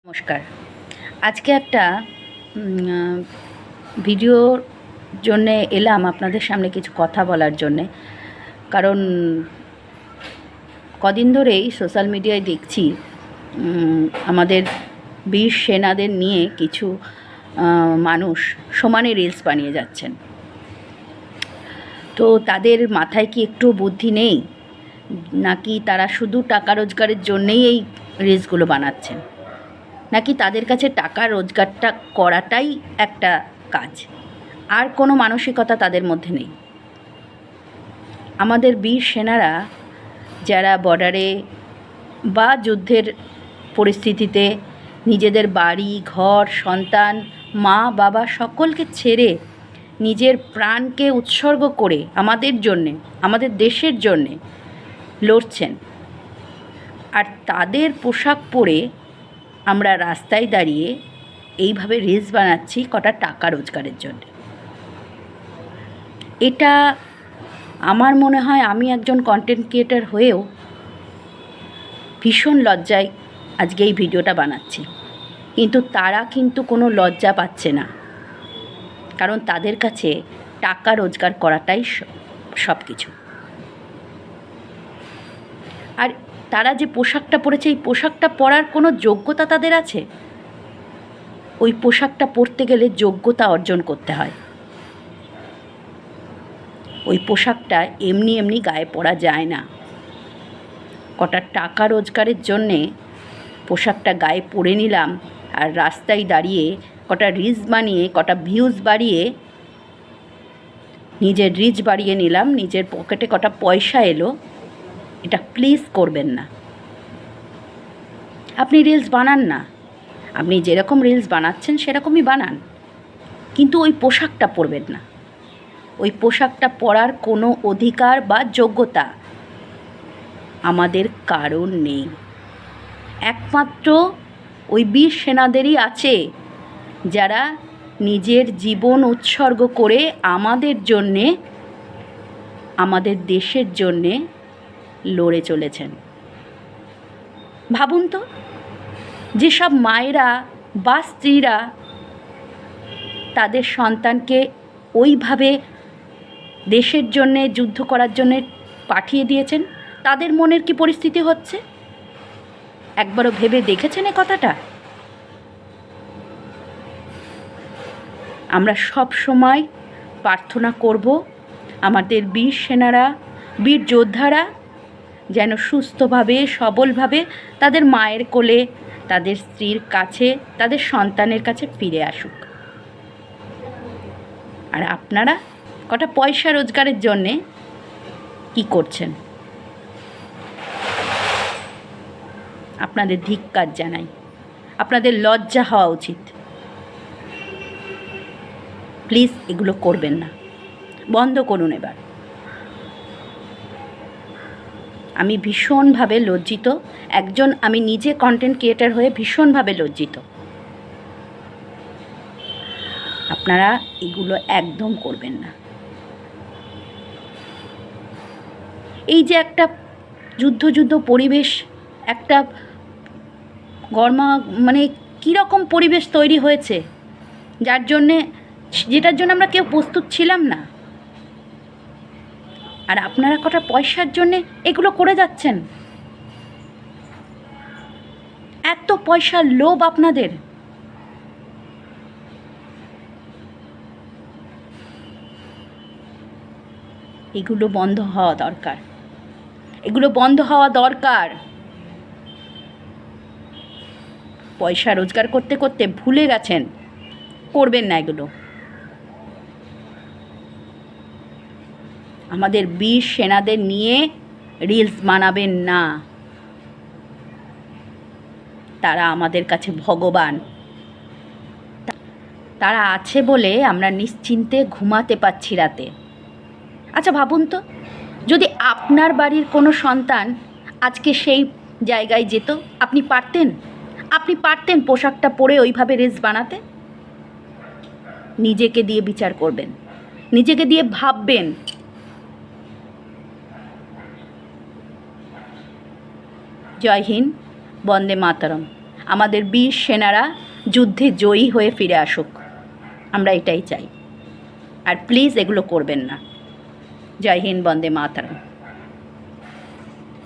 নমস্কার। আজকে একটা ভিডিওর জন্যে এলাম আপনাদের সামনে কিছু কথা বলার জন্যে। কারণ কদিন ধরেই সোশ্যাল মিডিয়ায় দেখছি আমাদের বীর সেনাদের নিয়ে কিছু মানুষ সমানে রিলস বানিয়ে যাচ্ছেন। তো তাদের মাথায় কি একটু বুদ্ধি নেই, নাকি তারা শুধু টাকা রোজগারের জন্যেই এই রিলসগুলো বানাচ্ছেন, নাকি তাদের কাছে টাকা রোজগারটা করাটাই একটা কাজ, আর কোনো মানসিকতা তাদের মধ্যে নেই? আমাদের বীর সেনারা যারা বর্ডারে বা যুদ্ধের পরিস্থিতিতে নিজেদের বাড়ি ঘর সন্তান মা বাবা সকলকে ছেড়ে নিজের প্রাণকে উৎসর্গ করে আমাদের জন্যে, আমাদের দেশের জন্যে লড়ছেন, আর তাদের পোশাক পরে আমরা রাস্তায় দাঁড়িয়ে এইভাবে রিলস বানাচ্ছি কটা টাকা রোজগারের জন্য। এটা আমার মনে হয়, আমি একজন কন্টেন্ট ক্রিয়েটর হয়েও ভীষণ লজ্জায় আজকে এই ভিডিওটা বানাচ্ছি। কিন্তু তারা কিন্তু কোনো লজ্জা পাচ্ছে না, কারণ তাদের কাছে টাকা রোজগার করাটাই সব কিছু। আর তারা যে পোশাকটা পরেছে, এই পোশাকটা পরার কোনো যোগ্যতা তাদের আছে? ওই পোশাকটা পরতে গেলে যোগ্যতা অর্জন করতে হয়। ওই পোশাকটা এমনি এমনি গায়ে পরা যায় না। কটা টাকা রোজগারের জন্যে পোশাকটা গায়ে পরে নিলাম, আর রাস্তায় দাঁড়িয়ে কটা রিলস বানিয়ে কটা ভিউজ বাড়িয়ে নিজের রিচ বাড়িয়ে নিলাম, নিজের পকেটে কটা পয়সা এলো। এটা প্লিজ করবেন না। আপনি রিলস বানান না, আপনি যেরকম রিলস বানাচ্ছেন সেরকমই বানান, কিন্তু ওই পোশাকটা পরবেন না। ওই পোশাকটা পরার কোনো অধিকার বা যোগ্যতা আমাদের কারণ নেই। একমাত্র ওই বীর সেনাদেরই আছে, যারা নিজের জীবন উৎসর্গ করে আমাদের জন্যে, আমাদের দেশের জন্যে লড়ে চলেছেন। ভাবুন তো, যেসব মায়েরা বা স্ত্রীরা তাদের সন্তানকে ওইভাবে দেশের জন্যে যুদ্ধ করার জন্যে পাঠিয়ে দিয়েছেন, তাদের মনের কি পরিস্থিতি হচ্ছে? একবারও ভেবে দেখেছেন এ কথাটা? আমরা সব সময় প্রার্থনা করব আমাদের বীর সেনারা, বীর যোদ্ধারা যেন সুস্থভাবে সবলভাবে তাদের মায়ের কোলে, তাদের স্ত্রীর কাছে, তাদের সন্তানের কাছে ফিরে আসুক। আর আপনারা কটা পয়সা রোজগারের জন্যে কি করছেন? আপনাদের ধিক্কার জানাই, আপনাদের লজ্জা হওয়া উচিত। প্লিজ এগুলো করবেন না, বন্ধ করুন এবার। আমি ভীষণভাবে লজ্জিত, আমি নিজে কন্টেন্ট ক্রিয়েটর হয়ে ভীষণভাবে লজ্জিত। আপনারা এগুলো একদম করবেন না। এই যে একটা যুদ্ধ পরিবেশ, একটা কীরকম পরিবেশ তৈরি হয়েছে, যেটার জন্য আমরা কেউ প্রস্তুত ছিলাম না। আর আপনারা কটা পয়সার জন্যে এগুলো করে যাচ্ছেন। এত পয়সার লোভ আপনাদের। এগুলো বন্ধ হওয়া দরকার, এগুলো বন্ধ হওয়া দরকার। পয়সা রোজগার করতে করতে ভুলে গেছেন, করবেন না এগুলো। আমাদের বীর সেনাদের নিয়ে রিলস বানাবেন না। তারা আমাদের কাছে ভগবান। তারা আছে বলে আমরা নিশ্চিন্তে ঘুমাতে পারছি রাতে। আচ্ছা ভাবুন তো, যদি আপনার বাড়ির কোনো সন্তান আজকে সেই জায়গায় যেত, আপনি পারতেন পোশাকটা পরে ওইভাবে রিলস বানাতে? নিজেকে দিয়ে বিচার করবেন, নিজেকে দিয়ে ভাববেন। জয় হিন্দ, বন্দে মাতরম। আমাদের বীর সেনারা যুদ্ধে জয়ী হয়ে ফিরে আসুক, আমরা এটাই চাই। আর প্লিজ এগুলো করবেন না। জয় হিন্দ, বন্দে মাতরম।